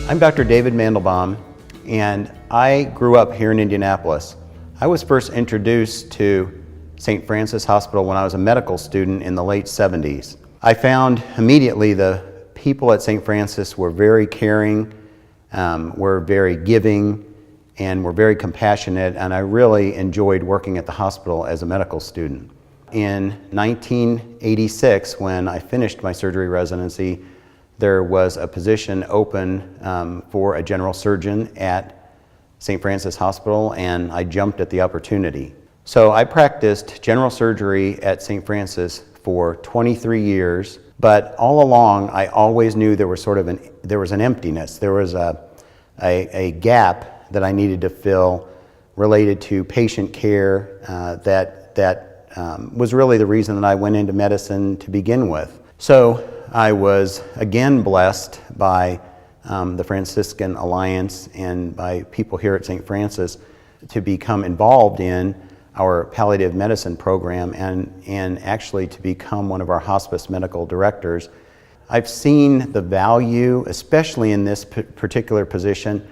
I'm Dr. David Mandelbaum, and I grew up here in Indianapolis. I was first introduced to St. Francis Hospital when I was a medical student in the late 70s. I found immediately the people at St. Francis were very caring, were very giving, and were very compassionate, and I really enjoyed working at the hospital as a medical student. In 1986, when I finished my surgery residency, there was a position open for a general surgeon at St. Francis Hospital, and I jumped at the opportunity. So I practiced general surgery at St. Francis for 23 years, but all along I always knew there was an emptiness. There was a gap that I needed to fill related to patient care that was really the reason that I went into medicine to begin with. So I was again blessed by the Franciscan Alliance and by people here at St. Francis to become involved in our palliative medicine program and actually to become one of our hospice medical directors. I've seen the value, especially in this particular position,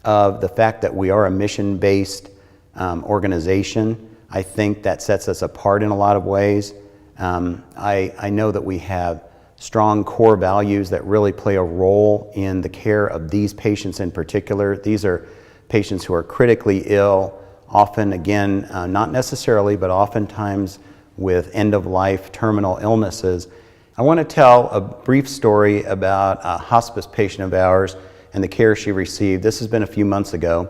of the fact that we are a mission-based organization. I think that sets us apart in a lot of ways. I know that we have strong core values that really play a role in the care of these patients in particular. These are patients who are critically ill, often, again, not necessarily, but oftentimes with end-of-life terminal illnesses. I want to tell a brief story about a hospice patient of ours and the care she received. This has been a few months ago.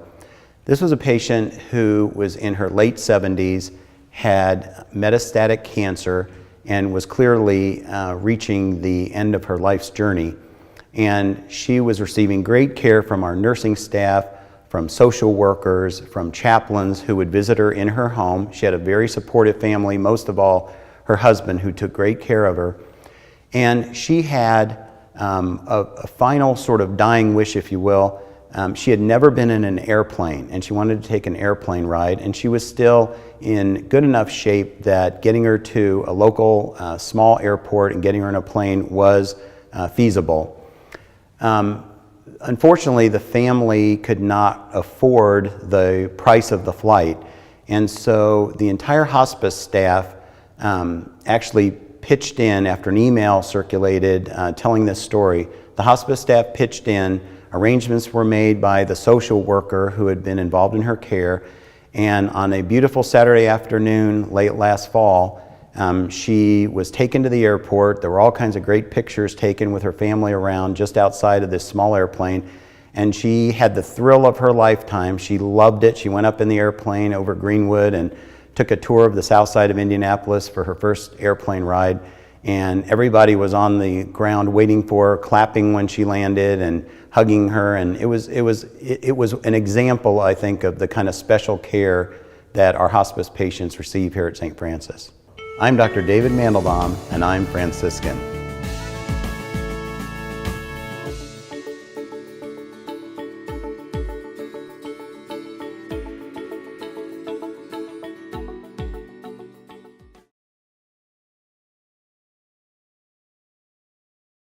This was a patient who was in her late 70s, had metastatic cancer, and was clearly reaching the end of her life's journey. And she was receiving great care from our nursing staff, from social workers, from chaplains who would visit her in her home. She had a very supportive family, most of all her husband, who took great care of her. And she had a final sort of dying wish, if you will. She had never been in an airplane, and she wanted to take an airplane ride, and she was still in good enough shape that getting her to a local small airport and getting her in a plane was feasible. Unfortunately, the family could not afford the price of the flight, and so the entire hospice staff actually pitched in after an email circulated telling this story. The hospice staff pitched in. Arrangements were made by the social worker who had been involved in her care, and on a beautiful Saturday afternoon late last fall, she was taken to the airport. There were all kinds of great pictures taken with her family around just outside of this small airplane, and she had the thrill of her lifetime. She loved it. She went up in the airplane over Greenwood and took a tour of the south side of Indianapolis for her first airplane ride, and everybody was on the ground waiting for her, clapping when she landed and hugging her, and it was an example, I think, of the kind of special care that our hospice patients receive here at St. Francis. I'm Dr. David Mandelbaum, and I'm Franciscan.